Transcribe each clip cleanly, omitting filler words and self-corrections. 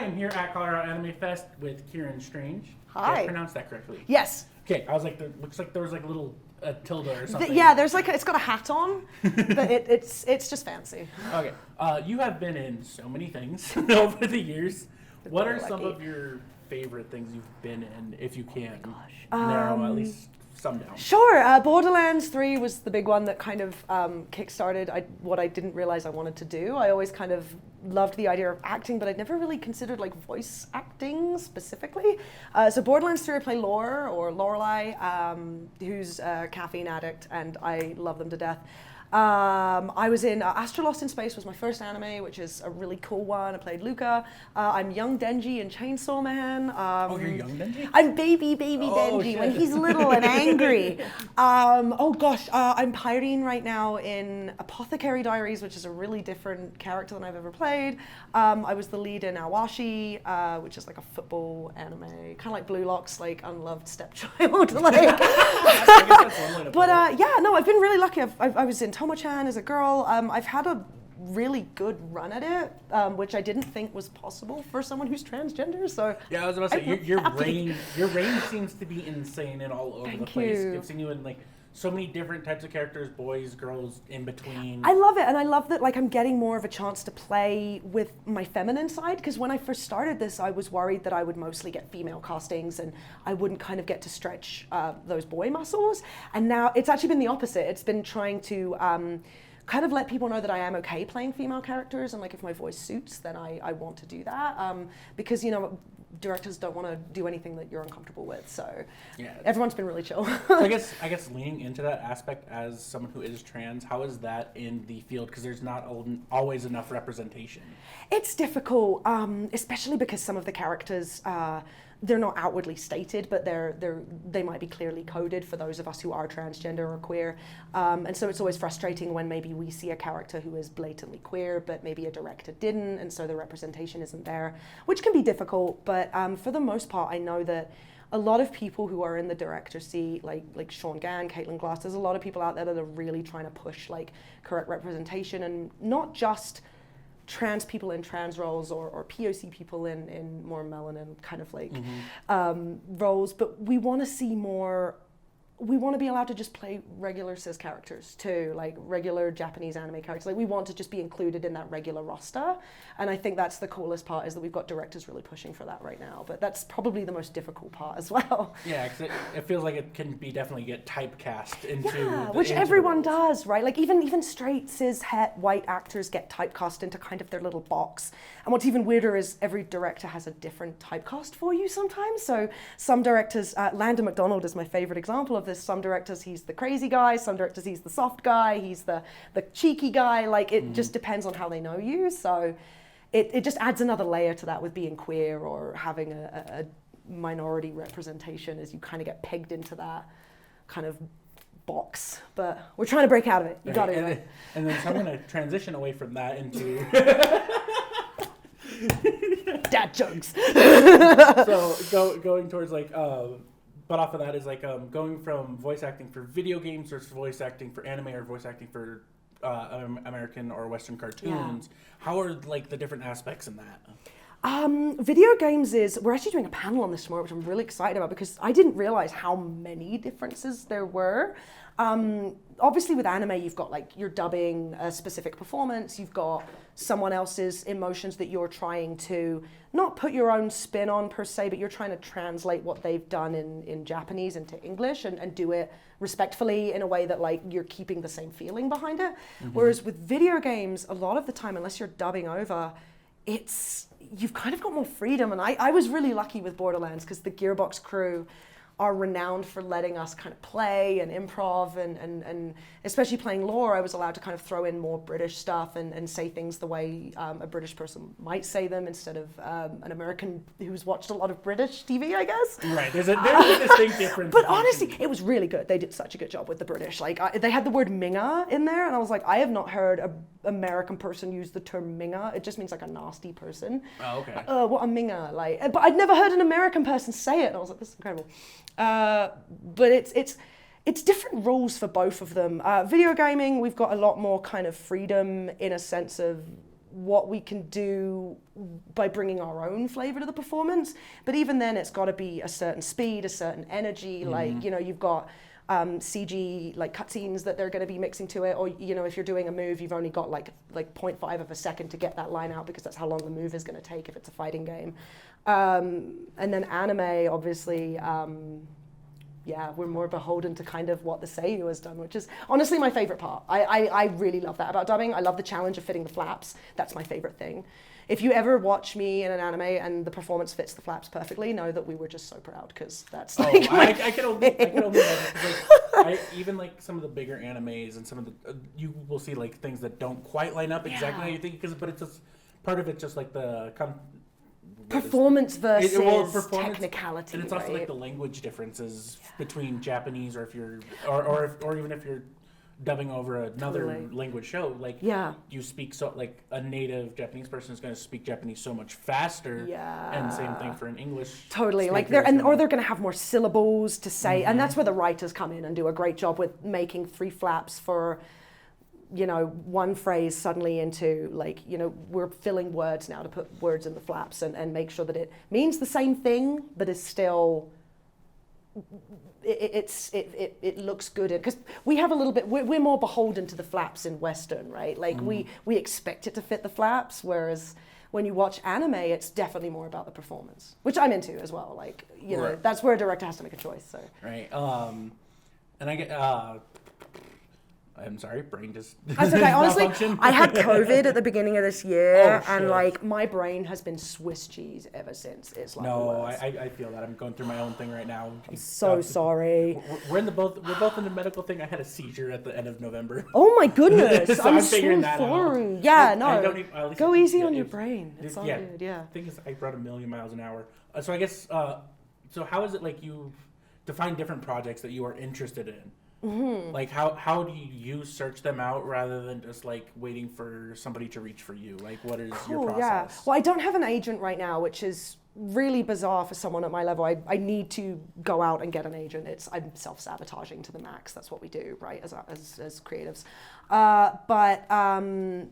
am here at Colorado Anime Fest with Ciáran Strange. Hi. Did I pronounce that correctly? Yes. Okay, I was like, looks like there was like a little tilde or something. Yeah, there's like it's got a hat on, but it's just fancy. Okay, you have been in so many things over the years. What are some lucky. of your favorite things you've been in, if you can gosh. narrow at least some down? Sure. Borderlands 3 was the big one that kind of kick-started what I didn't realize I wanted to do. I always kind of loved the idea of acting, but I'd never really considered like voice acting specifically. So Borderlands 3, I play Lore, or Lorelei, who's a caffeine addict, and I love them to death. I was in Astro Lost in Space was my first anime, which is a really cool one. I played Luca. I'm young Denji in Chainsaw Man. Oh, you're young Denji? I'm baby Denji shit. when he's little and angry. I'm pirating right now in Apothecary Diaries, which is a really different character than I've ever played. I was the lead in Awashi, which is like a football anime, kind of like Blue Lock's like unloved stepchild. Like, but I've been really lucky. I was in Tomo-chan as a girl. I've had a really good run at it, which I didn't think was possible for someone who's transgender. So yeah, I was about to say your range seems to be insane and all over the place. I've seen you in like so many different types of characters, boys, girls, in between. I love it, and I love that like I'm getting more of a chance to play with my feminine side, because when I first started this, I was worried that I would mostly get female castings and I wouldn't kind of get to stretch those boy muscles. And now it's actually been the opposite. It's been trying to kind of let people know that I am okay playing female characters, and like if my voice suits, then I want to do that, because directors don't want to do anything that you're uncomfortable with. So yeah, everyone's been really chill. So I guess leaning into that aspect as someone who is trans, how is that in the field? Because there's not always enough representation. It's difficult, especially because some of the characters, they're not outwardly stated, but they might be clearly coded for those of us who are transgender or queer. And so it's always frustrating when maybe we see a character who is blatantly queer, but maybe a director didn't, and so the representation isn't there, which can be difficult. But for the most part, I know that a lot of people who are in the director seat, like Sean Gann, Caitlin Glass, there's a lot of people out there that are really trying to push like correct representation, and not just trans people in trans roles or POC people in more melanin kind of like roles, but we want to see more. We want to be allowed to just play regular cis characters too, like regular Japanese anime characters. Like we want to just be included in that regular roster. And I think that's the coolest part, is that we've got directors really pushing for that right now. But that's probably the most difficult part as well. Yeah, because it feels like it can be definitely get typecast into which everyone does, right? Like even straight cis het white actors get typecast into kind of their little box. And what's even weirder is every director has a different typecast for you sometimes. So some directors, Landon McDonald is my favorite example of this. Some directors, he's the crazy guy. Some directors, he's the soft guy. He's the cheeky guy. Like it just depends on how they know you. So it just adds another layer to that with being queer or having a minority representation, as you kind of get pegged into that kind of box. But we're trying to break out of it. You got it. And then so I'm going to transition away from that into dad jokes. So going towards like. But off of that is like going from voice acting for video games versus voice acting for anime or voice acting for American or Western cartoons. Yeah. How are like the different aspects in that? Video games we're actually doing a panel on this tomorrow, which I'm really excited about, because I didn't realize how many differences there were. Obviously with anime, you've got like you're dubbing a specific performance, you've got someone else's emotions that you're trying to not put your own spin on per se, but you're trying to translate what they've done in Japanese into English and do it respectfully in a way that like you're keeping the same feeling behind it. Whereas with video games, a lot of the time, unless you're dubbing over, you've kind of got more freedom. And I was really lucky with Borderlands, because the Gearbox crew are renowned for letting us kind of play and improv, and especially playing Lore, I was allowed to kind of throw in more British stuff and say things the way a British person might say them, instead of an American who's watched a lot of British TV, I guess. Right, there's a distinct difference. But honestly, it was really good. They did such a good job with the British. Like they had the word minga in there, and I was like, I have not heard an American person use the term minga. It just means like a nasty person. Oh, okay. What a minga, like. But I'd never heard an American person say it, and I was like, this is incredible. But it's different rules for both of them. Video gaming, we've got a lot more kind of freedom in a sense of what we can do by bringing our own flavor to the performance. But even then, it's got to be a certain speed, a certain energy. Like, you know, you've got CG like cutscenes that they're going to be mixing to it, or you know, if you're doing a move, you've only got like 0.5 of a second to get that line out because that's how long the move is going to take if it's a fighting game. And then anime, obviously, yeah, we're more beholden to kind of what the seiyuu has done, which is honestly my favorite part. I really love that about dubbing. I love the challenge of fitting the flaps. That's my favorite thing. If you ever watch me in an anime and the performance fits the flaps perfectly, know that we were just so proud, because that's like... I can only like, even like some of the bigger animes and some of the... you will see like things that don't quite line up exactly how you think, but it's just... part of it's just like the... performance versus technicality, and it's also like the language differences between Japanese, or if you're or even if you're dubbing over another language show, like you speak so like a native Japanese person is going to speak Japanese so much faster, and same thing for an English like they're going to have more syllables to say, and that's where the writers come in and do a great job with making 3 flaps for, you know, one phrase suddenly into like, you know, we're filling words now to put words in the flaps and make sure that it means the same thing, but is still, it looks good. Because we have a little bit, we're more beholden to the flaps in Western, right? Like we expect it to fit the flaps, whereas when you watch anime, it's definitely more about the performance, which I'm into as well. Like, you know, that's where a director has to make a choice. So right. And I get I'm sorry, brain just... That's okay. Honestly, I had COVID at the beginning of this year, and like my brain has been Swiss cheese ever since. It's like I feel that. I'm going through my own thing right now. I'm so sorry. We're both in the medical thing. I had a seizure at the end of November. Oh my goodness! So I'm figuring that sorry. out. Yeah, no. Go easy on your brain. It's all good. Yeah. The thing is, I brought 1,000,000 miles an hour. So I guess. So how is it like you define different projects that you are interested in? Like how do you search them out rather than just like waiting for somebody to reach for you? Like what is your process? Yeah. Well, I don't have an agent right now, which is really bizarre for someone at my level. I need to go out and get an agent. I'm self-sabotaging to the max. That's what we do, right, as creatives. But I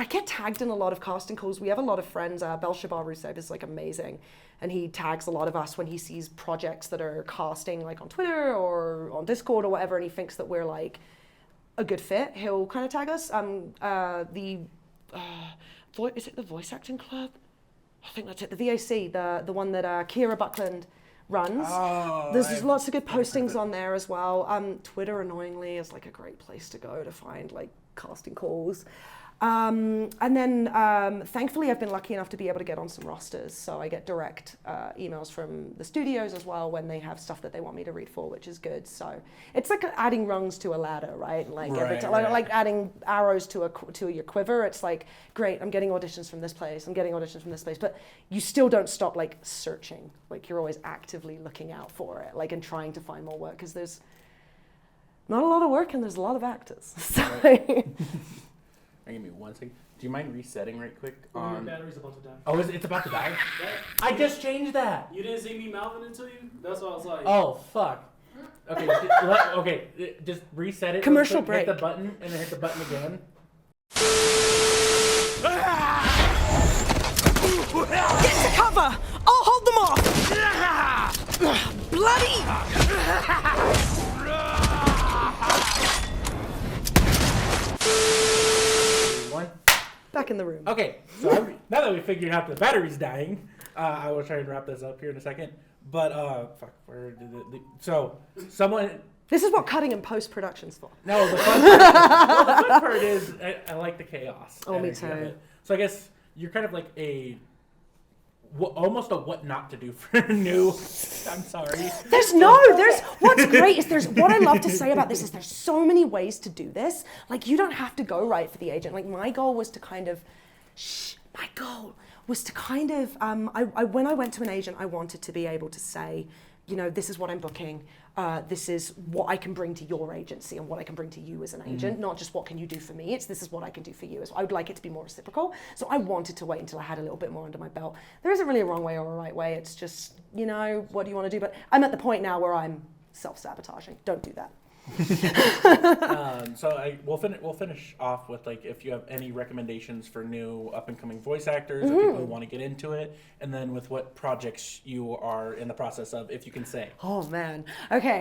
get tagged in a lot of casting calls. We have a lot of friends. Belshazzar Rusev is like amazing, and he tags a lot of us when he sees projects that are casting like on Twitter or on Discord or whatever, and he thinks that we're like a good fit. He'll kind of tag us. Is it the Voice Acting Club? I think that's it. The VAC, the one that Kira Buckland runs. There's lots of good postings on there as well. Twitter, annoyingly, is like a great place to go to find like casting calls. And then thankfully I've been lucky enough to be able to get on some rosters, so I get direct emails from the studios as well when they have stuff that they want me to read for, which is good. So it's like adding rungs to a ladder, right? Like every time, like adding arrows to your quiver. It's like, great, I'm getting auditions from this place, I'm getting auditions from this place, but you still don't stop like searching. Like you're always actively looking out for it, like, and trying to find more work, because there's not a lot of work and there's a lot of actors. So. Give me 1 second. Do you mind resetting right quick? Your battery's about to die. Oh, it's about to die? I just changed that. You didn't see me mouthing it to you? That's what I was like. Oh, fuck. Okay, just reset it. Commercial break. Hit the button, and then hit the button again. Get to cover! I'll hold them off! Bloody! Back in the room. Okay, so now that we figured out the battery's dying, I will try and wrap this up here in a second. But fuck, where did so someone? This is what cutting and post-production's for. No, the fun part is I like the chaos. Oh, me too. So I guess you're kind of like almost a what not to do for new. I'm sorry. What's great is what I love to say about this is there's so many ways to do this. Like, you don't have to go right for the agent. Like, my goal was to kind of, when I went to an agent, I wanted to be able to say, you know, this is what I'm booking. This is what I can bring to your agency and what I can bring to you as an agent, not just what can you do for me. It's this is what I can do for you. I would like it to be more reciprocal. So I wanted to wait until I had a little bit more under my belt. There isn't really a wrong way or a right way. It's just, you know, what do you want to do? But I'm at the point now where I'm self-sabotaging. Don't do that. So we'll finish off with like if you have any recommendations for new up and coming voice actors or people who want to get into it, and then with what projects you are in the process of, if you can say. Oh man. Okay.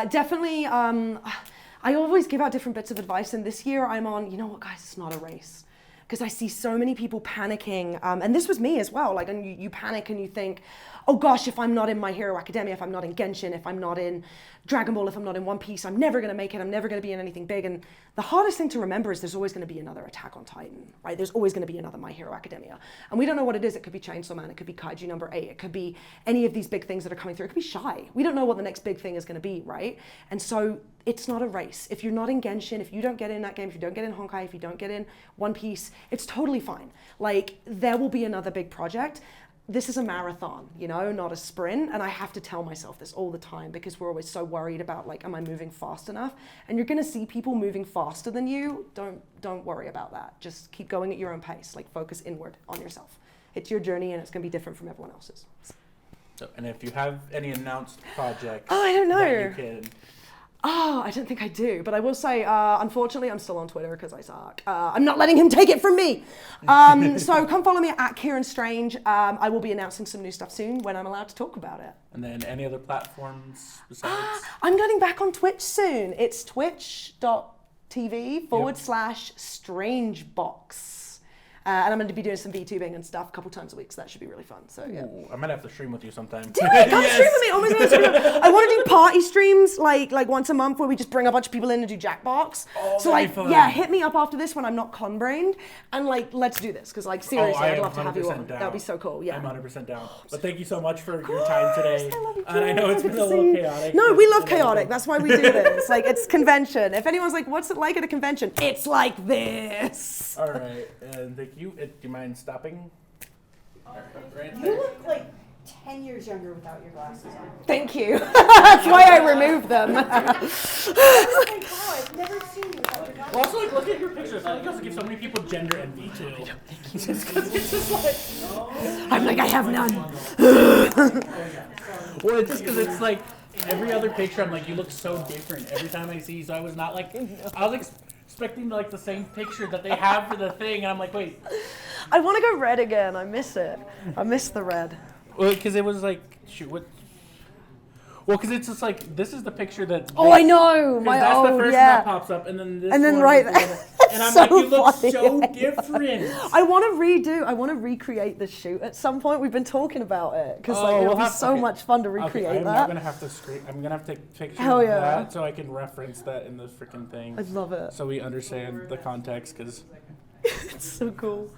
Definitely. I always give out different bits of advice, and this year I'm on. You know what, guys? It's not a race. Because I see so many people panicking, and this was me as well. Like, and you panic and you think, oh gosh, if I'm not in My Hero Academia, if I'm not in Genshin, if I'm not in Dragon Ball, if I'm not in One Piece, I'm never gonna make it. I'm never gonna be in anything big. And the hardest thing to remember is there's always gonna be another Attack on Titan, right? There's always gonna be another My Hero Academia, and we don't know what it is. It could be Chainsaw Man, it could be Kaiju number 8, it could be any of these big things that are coming through. It could be Shy. We don't know what the next big thing is gonna be, right? And so it's not a race. If you're not in Genshin, if you don't get in that game, if you don't get in Honkai, if you don't get in One Piece, it's totally fine. Like, there will be another big project. This is a marathon, you know, not a sprint. And I have to tell myself this all the time because we're always so worried about, like, am I moving fast enough? And you're gonna see people moving faster than you. Don't worry about that. Just keep going at your own pace. Like, focus inward on yourself. It's your journey and it's gonna be different from everyone else's. So, and if you have any announced projects, I don't know. that you can. Oh, I don't think I do, but I will say, unfortunately, I'm still on Twitter because I suck. I'm not letting him take it from me. So come follow me at Ciáran Strange. I will be announcing some new stuff soon when I'm allowed to talk about it. And then any other platforms besides? I'm getting back on Twitch soon. It's twitch.tv/Strangebox. And I'm going to be doing some VTubing and stuff a couple times a week, so that should be really fun. So yeah. Ooh, I might have to stream with you sometime. Come stream with me. Oh my God, I want to do party streams like once a month where we just bring a bunch of people in and do Jackbox. Oh, so like, fun. yeah, hit me up after this when I'm not con-brained and like, let's do this because like seriously, I'd love to have you on. Down. That'd be so cool. Yeah, I'm 100% down. But thank you so much for your time today. I love you too. And I know it's been a little chaotic. No, we love chaotic. That's why we do this. Like, it's convention. If anyone's like, what's it like at a convention? It's like this. All right, and thank you. Do you mind stopping? Right You there. look like 10 years younger without your glasses on. Thank you. That's why I removed them. Oh my God, I've never seen you without your glasses. Well, also, like, look at your pictures. I think you also give so many people gender envy, too. Just 'cause it's just like... I'm like, I have none. Well, it's just because it's like, every other picture, I'm like, you look so different every time I see you. So I was not like... I was expecting, like, the same picture that they have for the thing, and I'm like, wait. I want to go red again. I miss it. I miss the red. Well, because it was like, shoot, what... Well, because it's just like, this is the picture that... Oh, I know. My that's the old, first yeah. one that pops up, and then this And then one right is the there. one and I'm So like, you look funny. so different. I want to recreate the shoot at some point. We've been talking about it because Oh, like, we'll it'll be have- so okay. much fun to Okay, recreate I'm that. not gonna have to I'm gonna have to take pictures Hell of yeah. that so I can reference that in the freaking thing. I love it. So we understand the context, because It's so cool.